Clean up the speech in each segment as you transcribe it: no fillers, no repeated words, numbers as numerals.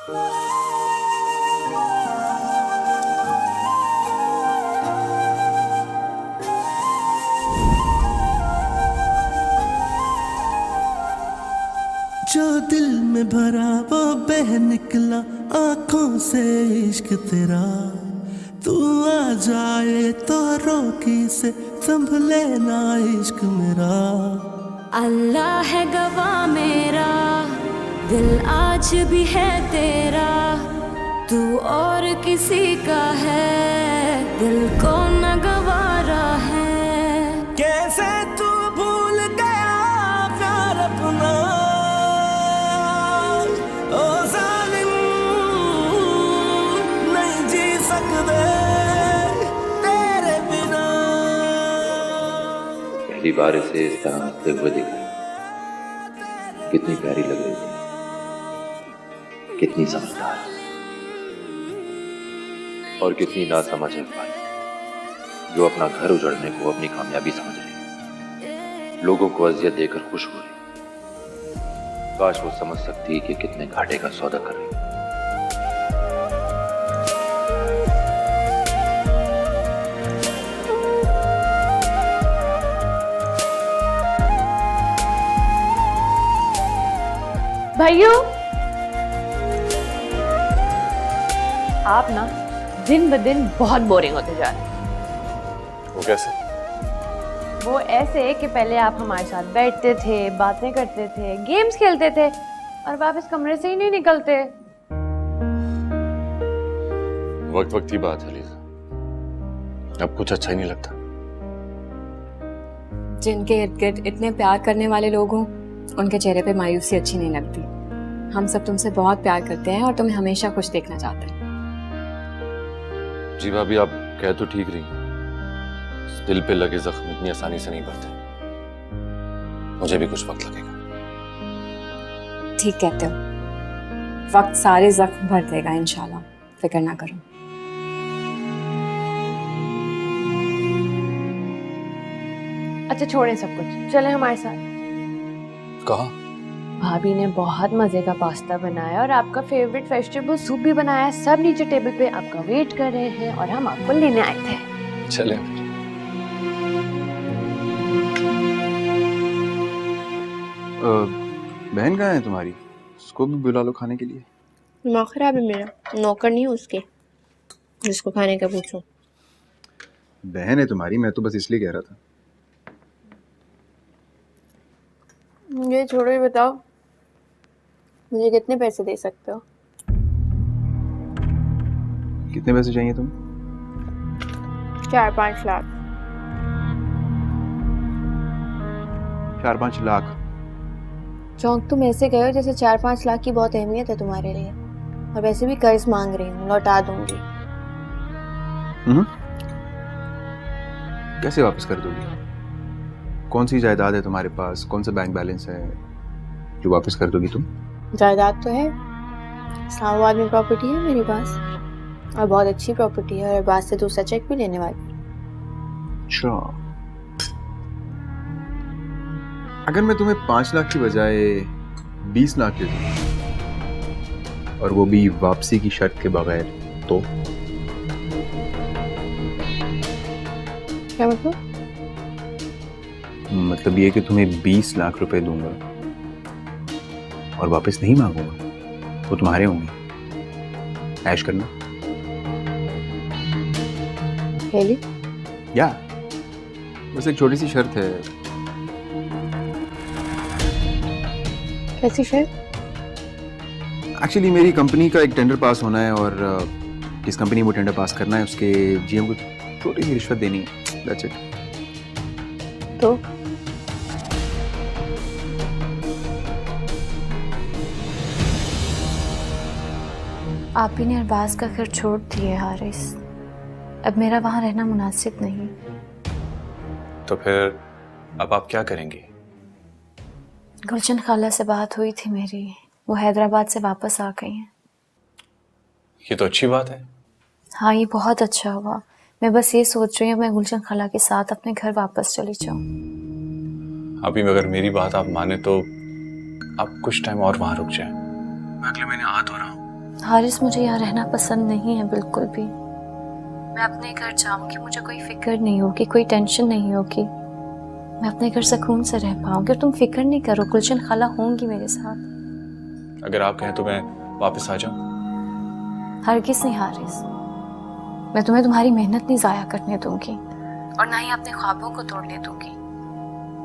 जो दिल में भरा वो बह निकला आंखों से इश्क तेरा, तू आ जाए तो रोकी से संभले ना इश्क मेरा। अल्लाह है गवाह मेरा, दिल आज भी है तेरा, तू और किसी का है, दिल को न गवारा है। कैसे तू भूल गया प्यार अपना, ओ जालिम नहीं जी सकते तेरे बिना। पहली बार इसे इस तरह हंसते हुए देखा, कितनी प्यारी लग रही थी, कितनी समझदार और कितनी नासमझ है पाई, जो अपना घर उजड़ने को अपनी कामयाबी समझ रही, लोगों को अजियत देकर खुश हो रही। काश वो समझ सकती कि कितने घाटे का सौदा कर रही। भाइयों, आप ना दिन ब दिन बहुत बोरिंग होते जा रहे हैं। वो कैसे? वो ऐसे कि पहले आप हमारे साथ बैठते थे, बातें करते थे, गेम्स खेलते थे और वापस कमरे से ही नहीं निकलते। वक्त वक्त की बात है लीजा, अब कुछ अच्छा ही नहीं लगता। जिनके इर्द गिर्द इतने प्यार करने वाले लोग हों, उनके चेहरे पे मायूसी अच्छी नहीं लगती। हम सब तुमसे बहुत प्यार करते हैं और तुम्हें हमेशा खुश देखना चाहते हैं। जी भाभी, आप कह तो ठीक रही, दिल पे लगे जख्म इतनी आसानी से नहीं भरते, मुझे भी कुछ वक्त लगेगा। ठीक कहते हो, वक्त सारे जख्म भर देगा इंशाल्लाह, फिक्र ना करो। अच्छा छोड़ें सब कुछ, चलें हमारे साथ। कहाँ? भाभी ने बहुत मजे का पास्ता बनाया और आपका फेवरेट वेजिटेबल सूप भी बनाया। सब नीचे टेबल पे आपका वेट कर रहे हैं और हम आपको लेने आए थे। चले। बहन कहाँ है तुम्हारी? उसको भी बुला लो खाने के लिए। दिमाग खराब है मेरा, नौकर नहीं हूँ उसके जिसको खाने का पूछूं। बहन है तुम्हारी, मैं तो बस इसलिए कह रहा था। मुझे छोड़ो, ही बताओ मुझे कितने पैसे दे सकते हो? कितने पैसे चाहिए तुम्हें? 4-5 लाख। 4-5 लाख? चौंक तुम ऐसे गए हो जैसे 4-5 लाख की बहुत अहमियत है तुम्हारे लिए, और वैसे भी कर्ज मांग रही हूँ, लौटा दूंगी। कैसे वापस कर दोगी? कौन सी जायदाद है तुम्हारे पास, कौन सा बैंक बैलेंस है जो वापस कर दोगी तुम? जायदाद तो है, इस्लामाबाद में प्रॉपर्टी है मेरे पास, और बहुत अच्छी प्रॉपर्टी है, और बाद से दूसरा चेक भी लेने वाली। अच्छा, अगर मैं तुम्हें 5 लाख की बजाय 20 लाख दे दूं और वो भी वापसी की शर्त के बगैर, तो क्या मतलब? मतलब ये कि तुम्हें 20 लाख रुपए दूंगा और वापस नहीं मांगूंगा, वो तुम्हारे होंगे। ऐश करना। Really? या बस एक छोटी सी शर्त है। कैसी शर्त? एक्चुअली मेरी कंपनी का एक टेंडर पास होना है और जिस कंपनी वो टेंडर पास करना है उसके जीएम को छोटी सी रिश्वत देनी है। That's it. तो आप ही ने अरबाज का घर छोड़ दिए हारिस, अब मेरा वहाँ रहना मुनासिब नहीं। तो फिर अब आप क्या करेंगी? गुलशन खाला से बात हुई थी मेरी, वो हैदराबाद से वापस आ गई हैं। ये तो अच्छी बात है। हाँ, ये बहुत अच्छा हुआ। मैं बस ये सोच रही हूँ मैं गुलशन खाला के साथ अपने घर वापस चली जाऊँ। अभी अगर मेरी बात आप माने तो आप कुछ टाइम और वहां रुक जाए। मैं अगले महीने आ तो रहा हूँ, हारिस, मुझे यहाँ रहना पसंद नहीं है बिल्कुल भी। मैं अपने घर जाऊंगी, मुझे कोई फिक्र नहीं होगी, कोई टेंशन नहीं होगी। मैं अपने घर सुकून से रह पाऊंगी और तुम फिक्र नहीं करो, गुलशन खाला होंगी मेरे साथ। अगर आप कहें तो मैं वापस आ जाऊं। हरगिज़ नहीं हारिस, मैं तुम्हें तुम्हारी मेहनत नहीं ज़ाया करने दूंगी और ना ही अपने ख्वाबों को तोड़ने दूंगी।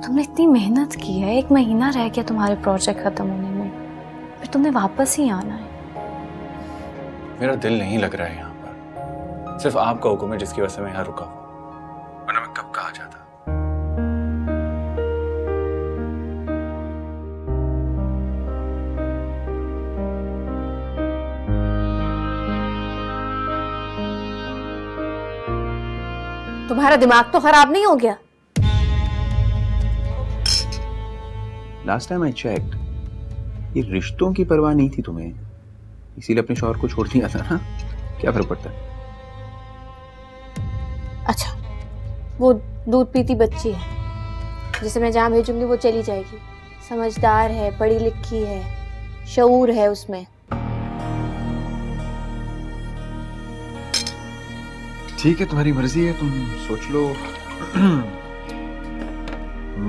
तुमने इतनी मेहनत की है, 1 महीना रह गया तुम्हारे प्रोजेक्ट खत्म होने में, फिर तुमने वापस ही आना है। मेरा दिल नहीं लग रहा है यहाँ पर, सिर्फ आपका हुक्म है जिसकी वजह से मैं यहाँ रुका हूँ, वरना मैं कब का आ जाता। तुम्हारा दिमाग तो खराब नहीं हो गया? लास्ट टाइम आई चेक्ड, ये रिश्तों की परवाह नहीं थी तुम्हें, इसीलिए अपने शौहर को छोड़ दिया था ना। क्या फर्क पड़ता है? अच्छा, वो दूध पीती बच्ची है जिसे मैं जहाँ भेजूंगी वो चली जाएगी। समझदार है, पढ़ी लिखी है, शऊर है उसमें। ठीक है, तुम्हारी मर्जी है, तुम सोच लो।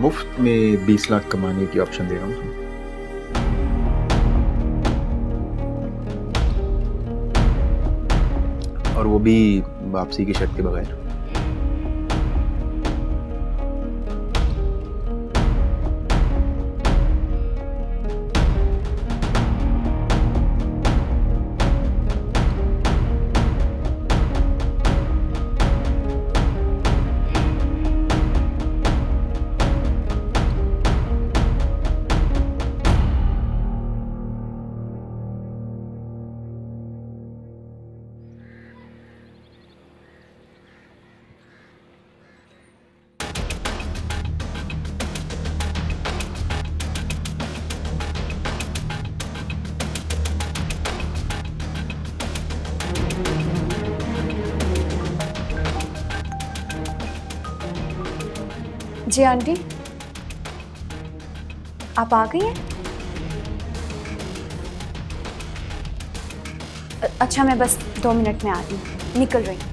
मुफ्त में 20 लाख कमाने की ऑप्शन दे रहा हूँ तुम्हें। और वो भी वापसी की शर्त के बगैर। जी आंटी, आप आ गई हैं? अच्छा, मैं बस 2 मिनट में आ रही हूँ, निकल रही हूँ।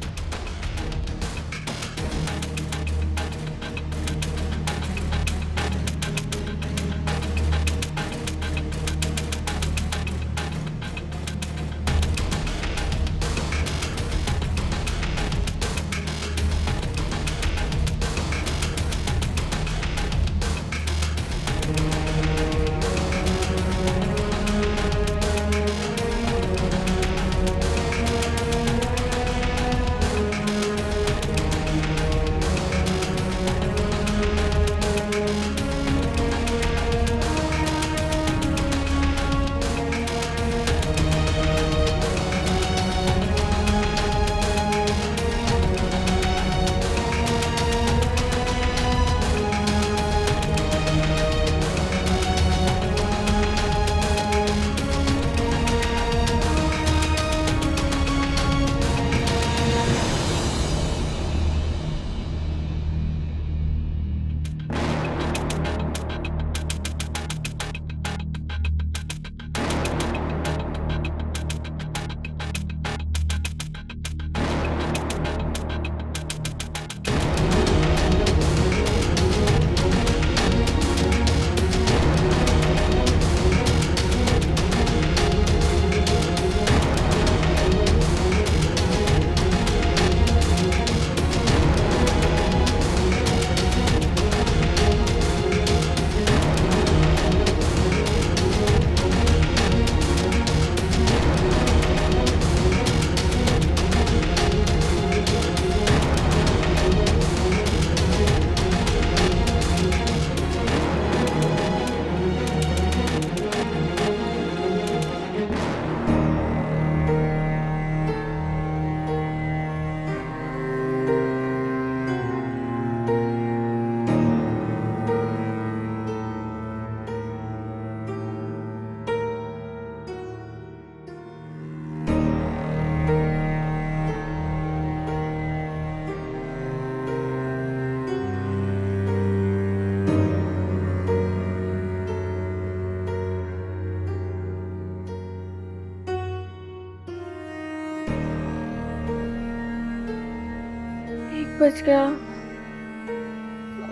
बज गया।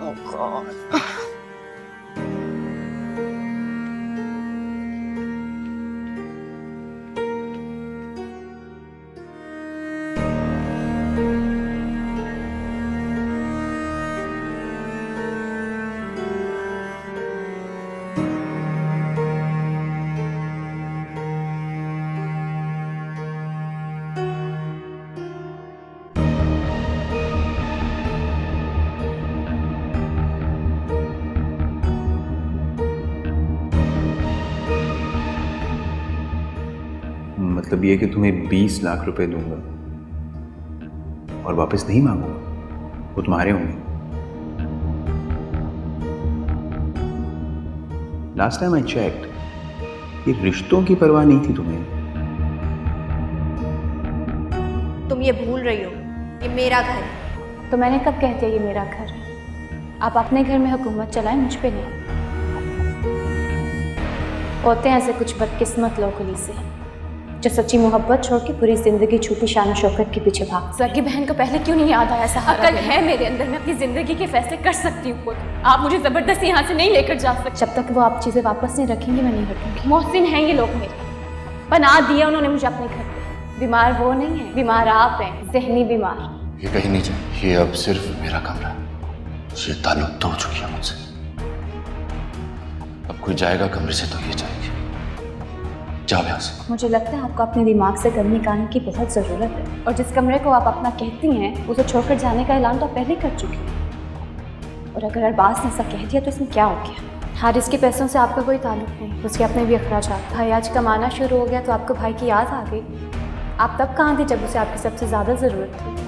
Oh God. मतलब ये कि तुम्हें 20 लाख रुपए दूंगा और वापस नहीं मांगूंगा, वो तुम्हारे होंगे। लास्ट टाइम आई चेक्ड, ये रिश्तों की परवाह नहीं थी तुम्हें। तुम ये भूल रही हो, ये मेरा घर है। तो मैंने कब कह दिया ये मेरा घर है? आप अपने घर में हुकूमत चलाएं, मुझ पे नहीं। होते हैं ऐसे कुछ बदकिस्मत लोग गली से जो सच्ची मोहब्बत छोड़ के पूरी जिंदगी छूटी शान शौकत के पीछे भाग। सर की बहन को पहले क्यों नहीं याद आया सहारा? अकल है मेरे अंदर, मैं अपनी जिंदगी के फैसले कर सकती हूँ खुद। आप मुझे जबरदस्ती यहाँ से नहीं लेकर जा सकते। जब तक वो आप चीजें वापस नहीं रखेंगे मैं नहीं हटूंगी। मोहसिन हैं ये लोग मेरे, बना दिया उन्होंने मुझे अपने घर पे। बीमार वो नहीं है, बीमार आप हैं, ज़हनी बीमार। ये कहीं नहीं जाए, ये अब सिर्फ मेरा कमरा है। ये ताल्लुक तोड़ चुकी है मुझसे। अब कोई जाएगा कमरे से तो ये जाएगी। जाओ यहाँ से। मुझे लगता है आपको अपने दिमाग से गम निकालने की बहुत ज़रूरत है, और जिस कमरे को आप अपना कहती हैं उसे छोड़कर जाने का ऐलान तो आप पहले कर चुकी हैं। और अगर अरबाज ने ऐसा कह दिया तो इसमें क्या हो गया? हारिस के पैसों से आपका कोई ताल्लुक नहीं, उसके अपने भी अखराजात। भाई आज कमाना शुरू हो गया तो आपको भाई की याद आ गई। आप तब कहाँ थे जब उसे आपकी सबसे ज़्यादा ज़रूरत थी?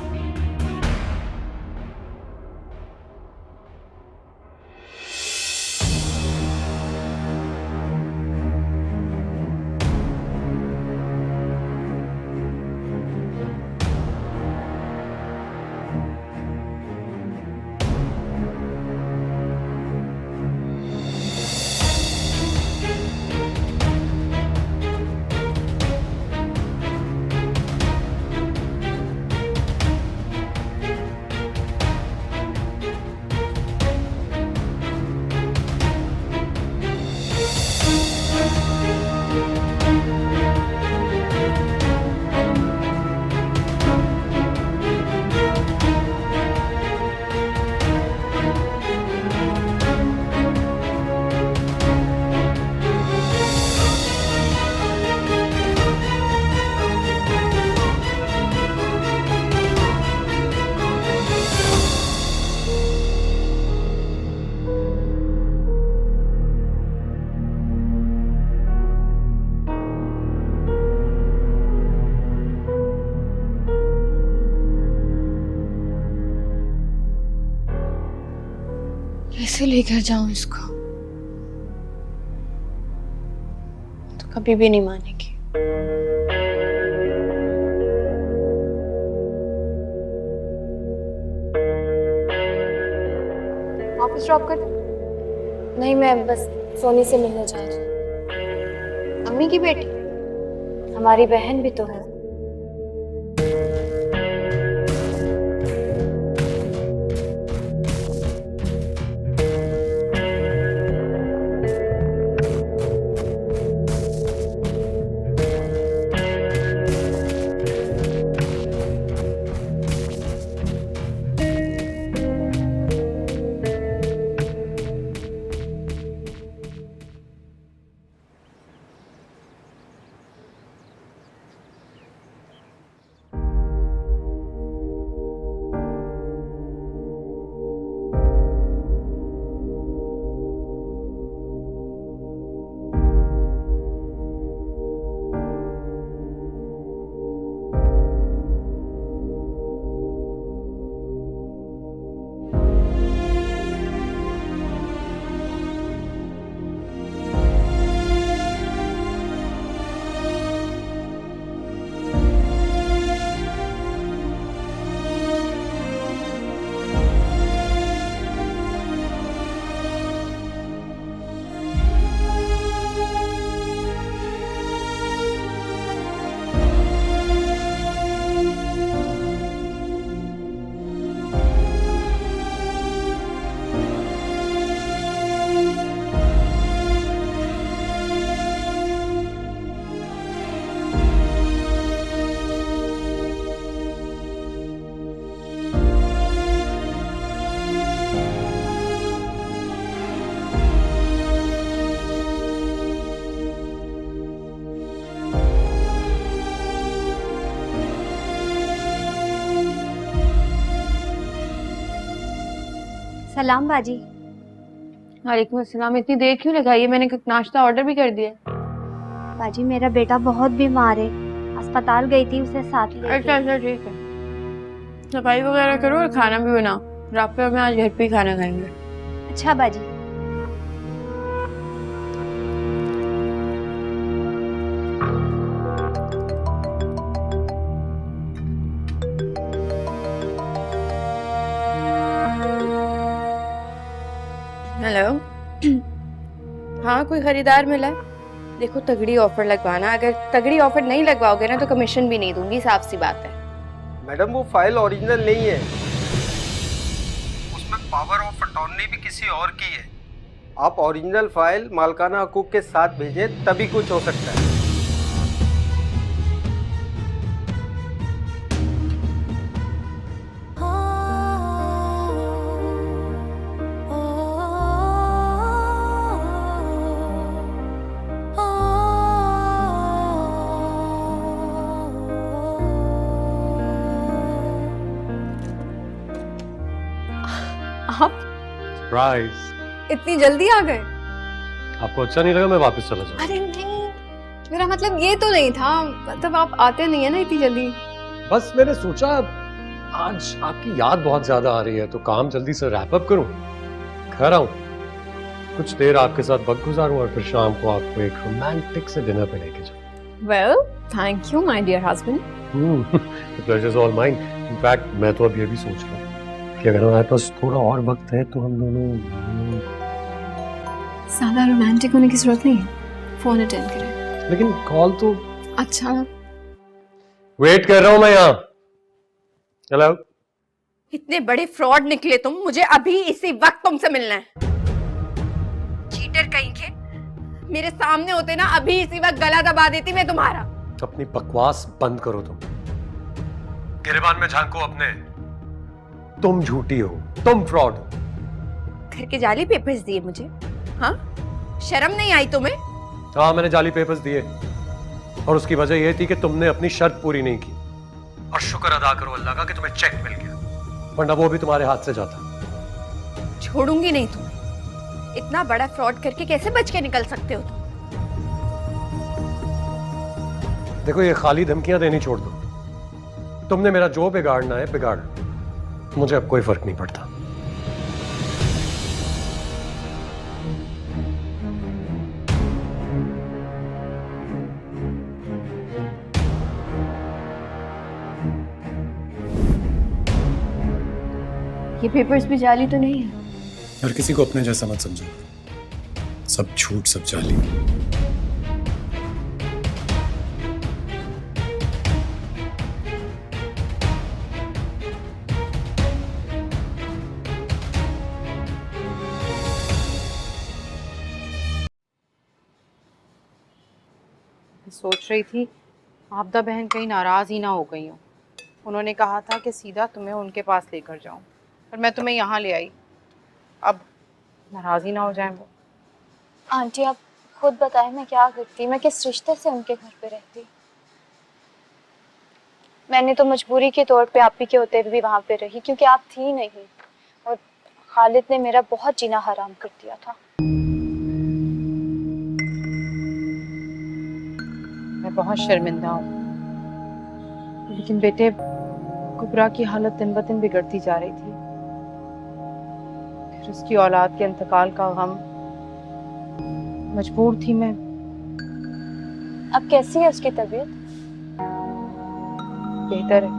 कैसे लेकर जाऊं इसको? तो कभी भी नहीं मानेगी। वापस ड्रॉप कर दे? नहीं, मैं बस सोनी से मिलने जा रही हूँ। अम्मी की बेटी? हमारी बहन भी तो है। सलाम बाजी। वालेकुम अस्सलाम। इतनी देर क्यों लगाई है? मैंने नाश्ता ऑर्डर भी कर दिया। बाजी मेरा बेटा बहुत बीमार है, अस्पताल गई थी उसे साथ लेके। अच्छा ठीक है, सफाई वगैरह करो और खाना भी बनाओ। रात में आज घर पे ही खाना खाएंगे। अच्छा बाजी। हेलो। हाँ, कोई खरीदार मिला है? देखो तगड़ी ऑफर लगवाना, अगर तगड़ी ऑफर नहीं लगवाओगे ना तो कमीशन भी नहीं दूंगी, साफ सी बात है। मैडम वो फाइल ओरिजिनल नहीं है, उसमें पावर ऑफ अटॉर्नी भी किसी और की है। आप ओरिजिनल फाइल मालकाना हकूक के साथ भेजें तभी कुछ हो सकता है। आप सरप्राइज। इतनी जल्दी आ गए? आपको अच्छा नहीं लगा मैं वापस चला जाऊं? अरे नहीं, मेरा मतलब ये तो नहीं था, मतलब आप आते नहीं है ना इतनी जल्दी। बस मैंने सोचा आज आपकी याद बहुत ज्यादा आ रही है तो काम जल्दी से रैप अप करूं, घर आऊं, कुछ देर आपके साथ वक्त गुजारूं और फिर शाम को आपको एक रोमांटिक से डिनर पे लेके जाऊं। Well, thank you my dear husband. The pleasure is all mine. In fact मैं तो अब ये भी सोच रहा हूँ कि अगर हमारे पास थोड़ा और वक्त है तो हम दोनों ज्यादा रोमांटिक होने की जरूरत नहीं है, फोन अटेंड करें। लेकिन कॉल तो अच्छा, वेट कर रहा हूं मैं यहाँ। हेलो। इतने बड़े फ्रॉड निकले तुम, मुझे अभी इसी वक्त तुमसे मिलना है। चीटर कहीं के, मेरे सामने होते ना अभी इसी वक्त गला दबा देती मैं तुम्हारा। अपनी बकवास बंद करो तुम, गिरेबान में झांको अपने। तुम झूठी हो, तुम फ्रॉड हो। घर के जाली पेपर्स दिए मुझे, हाँ? शर्म नहीं आई तुम्हें? हाँ, मैंने जाली पेपर्स दिए और उसकी वजह यह थी कि तुमने अपनी शर्त पूरी नहीं की। और शुक्र अदा करो अल्लाह का कि तुम्हें चेक मिल गया, वरना वो भी तुम्हारे हाथ से जाता। छोड़ूंगी नहीं तुम्हें। इतना बड़ा फ्रॉड करके कैसे बच के निकल सकते हो तुम? देखो, ये खाली धमकियां देनी छोड़ दो। तुमने मेरा जो बिगाड़ना है बिगाड़ लो, मुझे अब कोई फर्क नहीं पड़ता। ये पेपर्स भी जाली तो नहीं है? हर किसी को अपने जैसा मत समझो, सब झूठ सब जाली। सोच रही थी आपदा बहन कहीं नाराज ही ना हो गई हो। उन्होंने कहा था कि सीधा तुम्हें उनके पास लेकर जाऊं, पर मैं तुम्हें यहाँ ले आई। अब नाराज ही ना हो जाए वो। आंटी आप खुद बताएं मैं क्या करती, मैं किस रिश्ते से उनके घर पे रहती। मैंने तो मजबूरी के तौर पे आप ही के होते भी वहाँ पे रही, क्योंकि आप थी नहीं और खालिद ने मेरा बहुत जीना हराम कर दिया था। मैं बहुत शर्मिंदा हूँ, लेकिन बेटे कुबरा की हालत दिन ब दिन बिगड़ती जा रही थी। फिर उसकी औलाद के इंतकाल का गम, मजबूर थी मैं। अब कैसी है उसकी तबीयत? बेहतर है,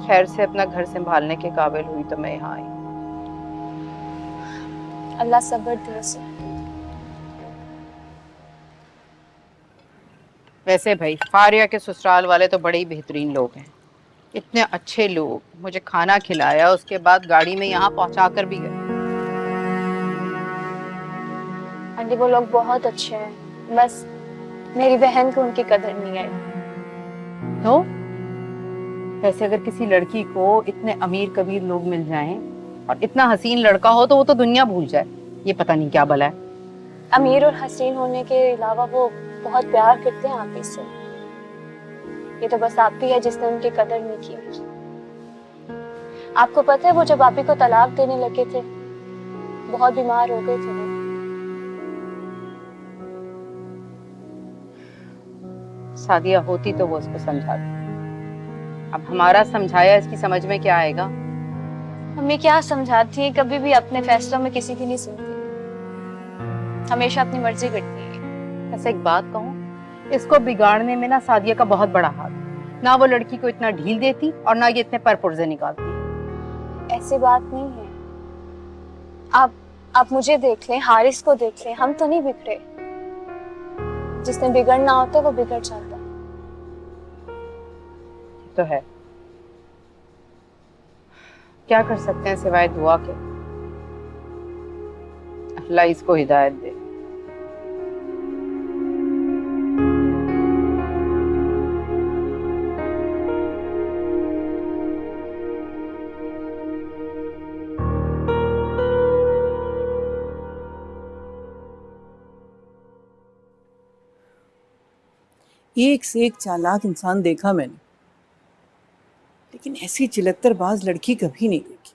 खैर से अपना घर संभालने के काबिल हुई तो मैं यहाँ आई। अल्लाह सब्र दे उसे। वैसे भाई फारिया के ससुराल वाले तो बड़े ही बेहतरीन लोग हैं, इतने अच्छे लोग। मुझे खाना खिलाया, उसके बाद गाड़ी में यहाँ पहुँचा कर भी गए। आंटी वो लोग बहुत अच्छे हैं, बस मेरी बहन को उनकी कदर नहीं आई। तो वैसे अगर किसी लड़की को इतने अमीर कबीर लोग मिल जाएं और इतना हसीन लड़का हो तो वो तो दुनिया भूल जाए। ये पता नहीं क्या भला है। अमीर और हसीन होने के अलावा वो बहुत प्यार करते हैं आप ही से। ये तो बस आप ही है जिसने उनकी कदर नहीं की। आपको पता है वो जब आप ही को तलाक देने लगे थे, बहुत बीमार हो गए थे वो। सादिया होती तो वो उसको समझाती। अब हमारा समझाया इसकी समझ में क्या आएगा? हमें क्या समझाती है, कभी भी अपने फैसलों में किसी की नहीं सुनती, हमेशा अपनी मर्जी करती है। ऐसे एक बात कहूँ, इसको बिगाड़ने में ना सादिया का बहुत बड़ा हाथ है। ना वो लड़की को इतना ढील देती और ना ये इतने पर पुर्जे निकालती। ऐसी बात नहीं है। आप मुझे देख लें, हारिस को देख लें, हम तो नहीं बिगड़े। जिसने बिगड़ना होता है वो बिगड़ जाता है। तो है, क्या कर सकते हैं सिवाय दुआ के। अल्लाह इसको हिदायत दे। एक से एक चालाक इंसान देखा मैंने, लेकिन ऐसी चिलत्तरबाज लड़की कभी नहीं देखी।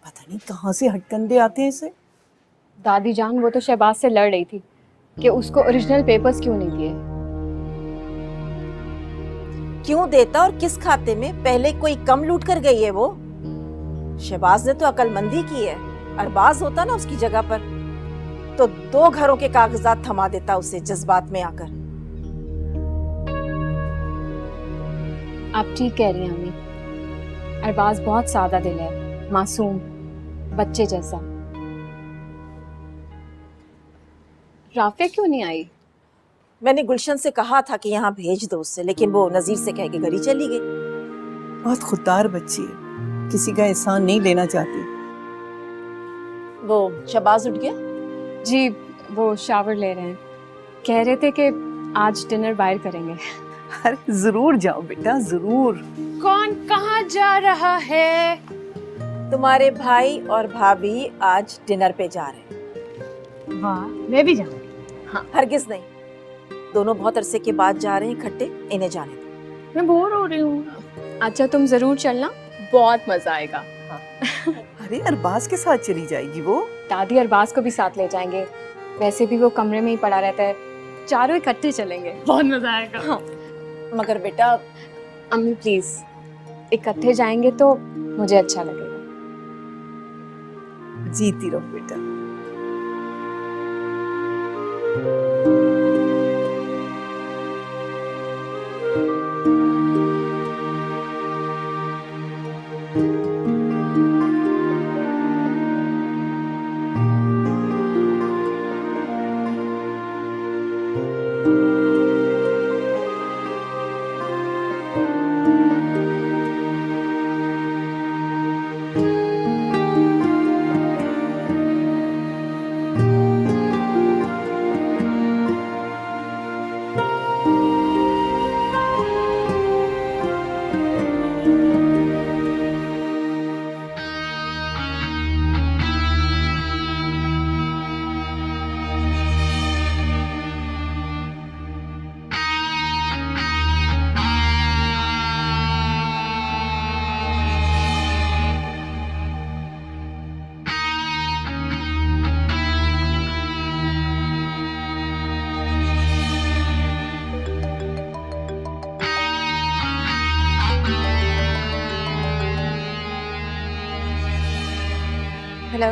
पता नहीं कहाँ से हटकंडे आते हैं इसे। दादी जान, वो तो शहबाज से लड़ रही थी कि उसको ओरिजिनल पेपर्स क्यों नहीं दिए। क्यों देता और किस खाते में? पहले कोई कम लूट कर गई है वो? शहबाज ने तो अकलमंदी की है। अरबाज होता ना उसकी जगह पर तो 2 घरों के कागजात थमा देता उसे जज्बात में आकर। आप ठीक कह रही हैं अम्मी। अरबाज बहुत सादा दिल है, मासूम, बच्चे जैसा। राफिया क्यों नहीं आई? मैंने गुलशन से कहा था कि यहाँ भेज दो उससे, लेकिन वो नजीर से कह के घर ही चली गई। बहुत खुददार बच्ची है, किसी का एहसान नहीं लेना चाहती। वो शहबाज उठ गया? जी, वो शावर ले रहे हैं। कह रहे थे कि आज डिनर बाहर करेंगे। अरे जरूर जाओ बेटा, जरूर। कौन कहाँ जा रहा है? तुम्हारे भाई और भाभी आज डिनर पे जा रहे हैं। वाह, मैं भी जाऊंगी। हाँ, हरगिज नहीं, दोनों बहुत अरसे के बाद जा रहे हैं इकट्ठे, इन्हें जाने दो। मैं बोर हो रही हूँ। अच्छा, तुम जरूर चलना, बहुत मजा आएगा। हाँ। अरे अरबाज के साथ चली जाएगी वो? दादी अरबाज को भी साथ ले जाएंगे, वैसे भी वो कमरे में ही पड़ा रहता है। चारों इकट्ठे चलेंगे, बहुत मजा आएगा। हाँ। मगर बेटा, अम्मी प्लीज, इकट्ठे जाएंगे तो मुझे अच्छा लगेगा। जीती रहो बेटा। हेलो।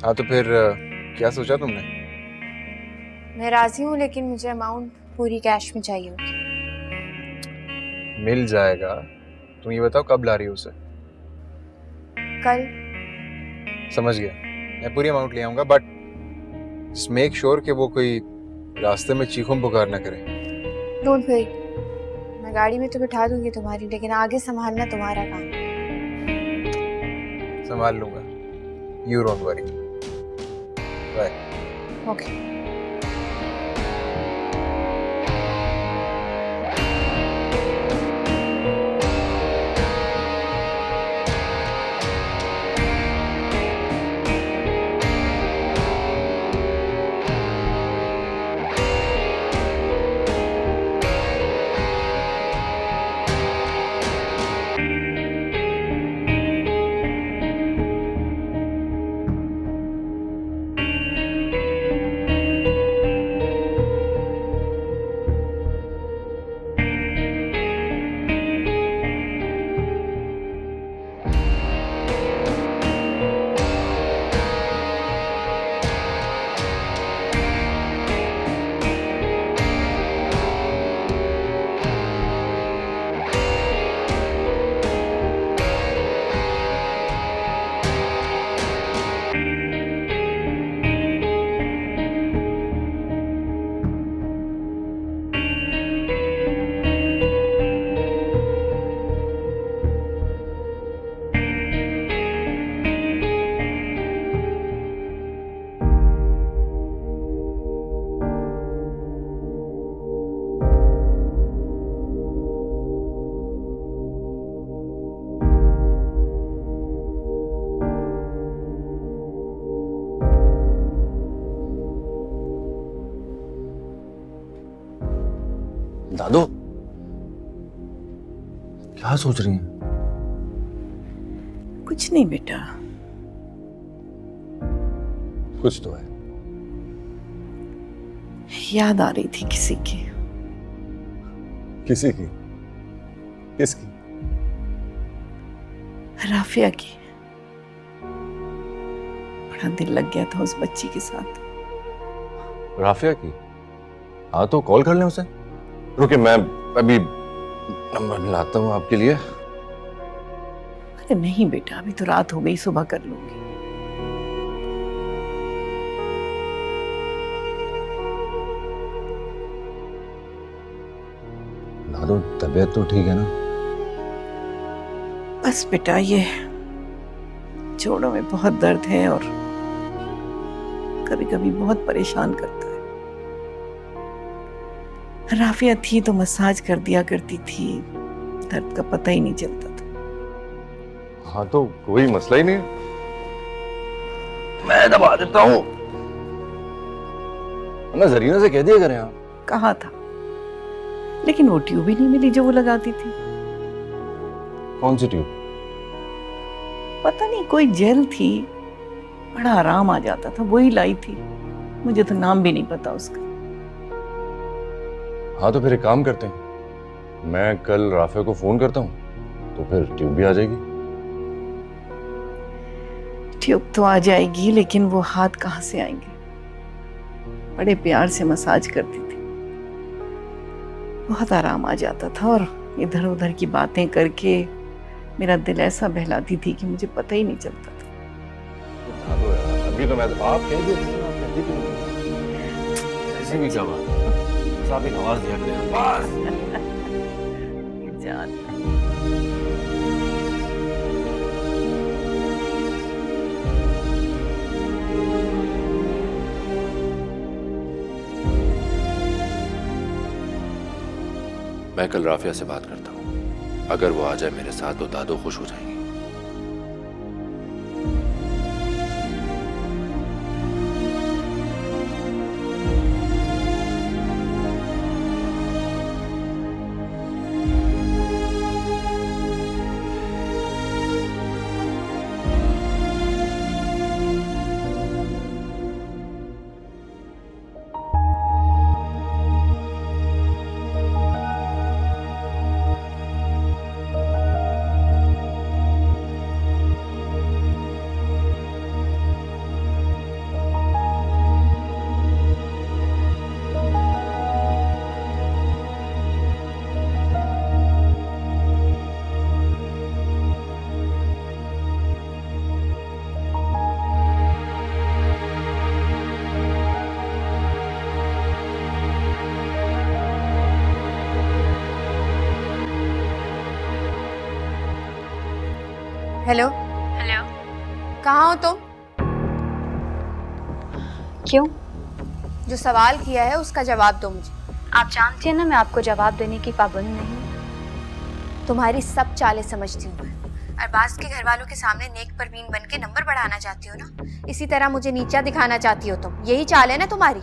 हाँ तो फिर क्या सोचा तुमने? मैं राजी हूँ, लेकिन मुझे अमाउंट पूरी कैश में चाहिए होगी। मिल जाएगा। तुम ये बताओ कब ला रही हो उसे? कल। समझ गया, मैं पूरी अमाउंट ले आऊंगा, बट जस्ट मेक श्योर कि वो कोई रास्ते में चीखों पुकार ना करे। डोंट वरी, मैं गाड़ी में तो बिठा दूंगी तुम्हारी, लेकिन आगे संभालना तुम्हारा काम। संभाल लूंगा, you don't worry. Bye. Okay. दादू क्या सोच रही हैं? कुछ नहीं बेटा, कुछ तो है। याद आ रही थी किसी की। किसी की? किसकी? राफिया की। बड़ा दिल लग गया था उस बच्ची के साथ। राफिया की? हाँ तो कॉल कर लें उसे। रुकिए मैं अभी नंबर लाता हूँ आपके लिए। अरे नहीं बेटा, अभी तो रात हो गई, सुबह कर लूंगी। दादू तबीयत तो ठीक है ना? बस बेटा ये जोड़ों में बहुत दर्द है और कभी कभी बहुत परेशान करता है। राफिया थी तो मसाज कर दिया करती थी, दर्द का पता ही नहीं चलता था। हाँ तो कोई मसला ही नहीं, मैं दबा देता हूँ। मैं जरीना से कह दिया करें आप। कहा था, लेकिन वो ट्यूब ही नहीं मिली जो वो लगाती थी। कौन सी ट्यूब? पता नहीं कोई जेल थी, बड़ा आराम आ जाता था, वही लाई थी। मुझे तो नाम भी नहीं पता उसका। हाँ तो फिर एक काम करते हैं, मैं कल राफिया को फोन करता हूँ तो फिर ट्यूब भी आ जाएगी। ट्यूब तो आ जाएगी, लेकिन वो हाथ कहाँ से आएंगे? बड़े प्यार से मसाज करती थी, बहुत आराम आ जाता था। और इधर उधर की बातें करके मेरा दिल ऐसा बहलाती थी कि मुझे पता ही नहीं चलता था। अभी तो मैं आप कह दिए थे, आप कहती क्यों नहीं? ऐसी भी क्या बात है, बस आप एक आवाज दिया करें बस। जान मैं कल राफिया से बात करता हूँ, अगर वो आ जाए मेरे साथ तो दादू खुश हो जाएंगी। Hello hello. कहाँ हो तुम? क्यों? जो सवाल किया है उसका जवाब दो मुझे। आप जानती हैं ना मैं आपको जवाब देने की पाबंद नहीं। तुम्हारी सब चालें समझती हूँ मैं। अरबाज के घर वालों के सामने नेक परवीन बन के नंबर बढ़ाना चाहती हो ना, इसी तरह मुझे नीचा दिखाना चाहती हो तुम। यही चाल है ना तुम्हारी?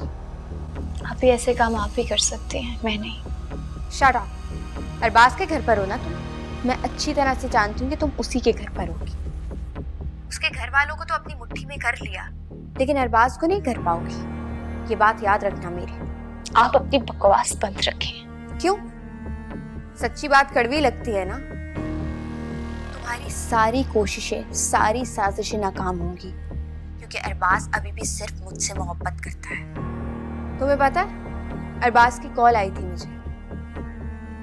आप भी ऐसे काम आप भी कर सकते हैं, मैं नहीं। Shut up. अरबाज के घर पर हो ना तुम? मैं अच्छी तरह से जानती हूँ कि तुम उसी के घर पर होगी। उसके घर वालों को तो अपनी मुट्ठी में कर लिया, लेकिन अरबाज को नहीं कर पाओगी। ये बात याद रखना मेरी। आप अपनी बकवास बंद रखें। क्यों? सच्ची बात कड़वी लगती है ना? तुम्हारी सारी कोशिशें, सारी साजिशें नाकाम होंगी, क्योंकि अरबाज अभी भी सिर्फ मुझसे मोहब्बत करता है। तुम्हें पता है, अरबाज की कॉल आई थी मुझे।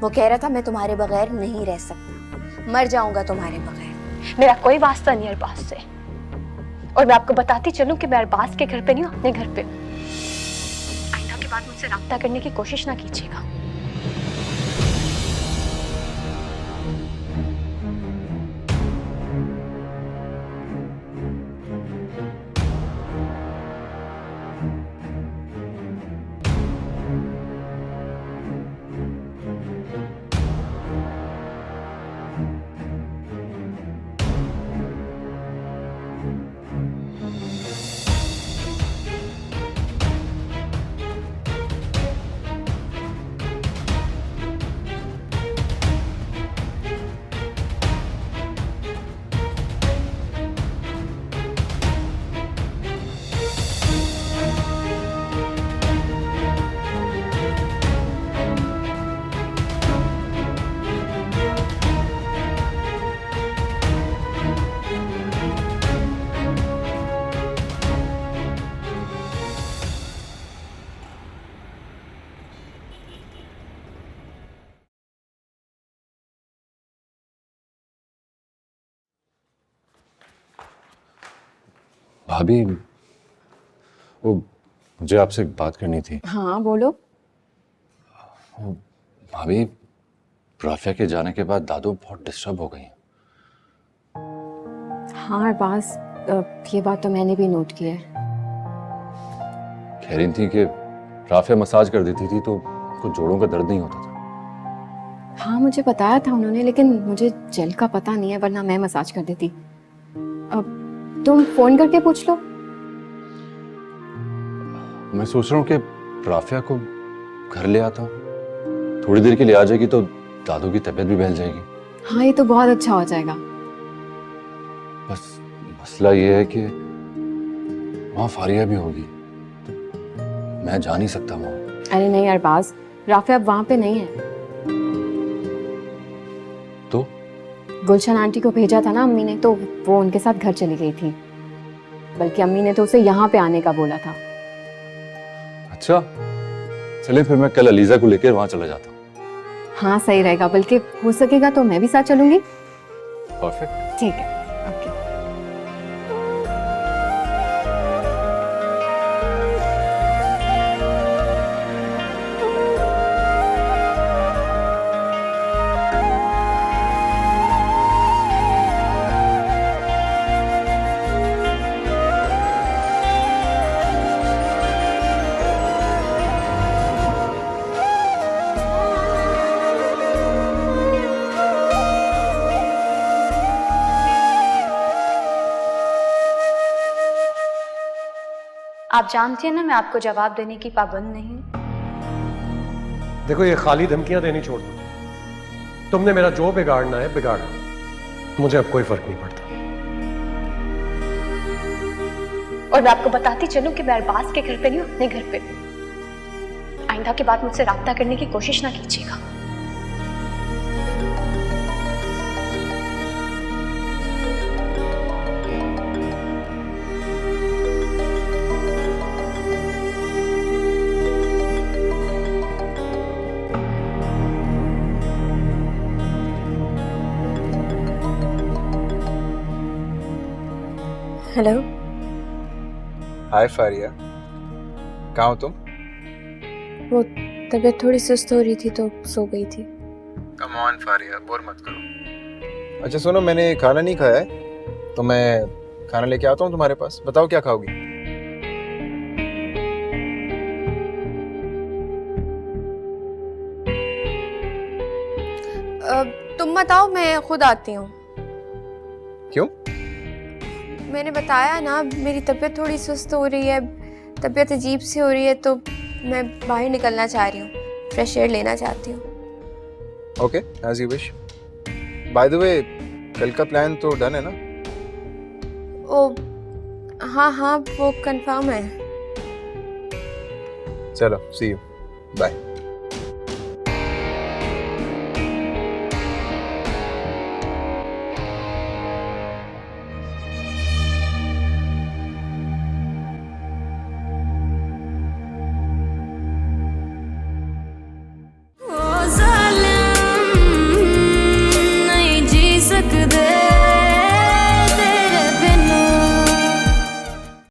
वो कह रहा था मैं तुम्हारे बगैर नहीं रह सकता, मर जाऊंगा तुम्हारे बगैर। मेरा कोई वास्ता नहीं अरबाज से, और मैं आपको बताती चलूं कि मैं अरबाज के घर पे नहीं हूँ, अपने घर पे। आइंदा के बाद मुझसे राब्ता करने की कोशिश ना कीजिएगा। भाभी, वो मुझे आपसे एक बात करनी थी। हाँ बोलो। भाभी, राफिया के जाने के बाद दादू बहुत डिस्टर्ब हो गई हैं। हाँ अरबाज, ये बात तो मैंने भी नोट की है। कह रही थी कि राफिया मसाज कर देती थी तो कुछ जोड़ों का दर्द नहीं होता था। हाँ मुझे बताया था उन्होंने, लेकिन मुझे जेल का पता नहीं है, वरना मैं मसाज कर देती। अब तुम फोन करके पूछ लो। मैं सोच रहा हूँ कि राफिया को घर ले आता हूँ, थोड़ी देर के लिए आ जाएगी तो दादू की तबीयत भी बहल जाएगी। हाँ ये तो बहुत अच्छा हो जाएगा। बस मसला ये है कि वहाँ फारिया भी होगी, मैं जा नहीं सकता वहाँ। अरे नहीं अरबाज, राफिया अब वहाँ पे नहीं है। तो गुलशन आंटी को भेजा था ना अम्मी ने, तो वो उनके साथ घर चली गई थी। बल्कि अम्मी ने तो उसे यहाँ पे आने का बोला था। अच्छा, चले फिर मैं कल अलीजा को लेकर वहाँ चला जाता हूँ। हाँ सही रहेगा, बल्कि हो सकेगा तो मैं भी साथ चलूंगी। परफेक्ट। ठीक है, ओके। आप जानती हैं ना मैं आपको जवाब देने की पाबंद नहीं। देखो, ये खाली धमकियां देनी छोड़ दो। तुमने मेरा जो बिगाड़ना है बिगाड़ो, मुझे अब कोई फर्क नहीं पड़ता। और मैं आपको बताती चलूं कि मैं अरबाज के घर पे नहीं हूं, अपने घर पे। आइंदा के बाद मुझसे राब्ता करने की कोशिश ना कीजिएगा। हेलो। हाय फारिया, कहाँ हो तुम? वो तबीयत थोड़ी सुस्त हो रही थी तो सो गई थी। कम ऑन फारिया, बोर मत करो। अच्छा सुनो, मैंने खाना नहीं खाया है तो मैं खाना लेके आता हूँ तुम्हारे पास। बताओ क्या खाओगी? तुम बताओ, मैं खुद आती हूँ। क्यों? मैंने बताया ना, मेरी तबीयत थोड़ी सुस्त हो रही है, तबीयत अजीब सी हो रही है, तो मैं बाहर निकलना चाह रही हूँ, फ्रेश एयर लेना चाहती हूँ। Okay, as you wish. By the way, कल का प्लान तो डन है ना? ओ हाँ हाँ, वो कंफर्म है। चलो, सी यू, बाय।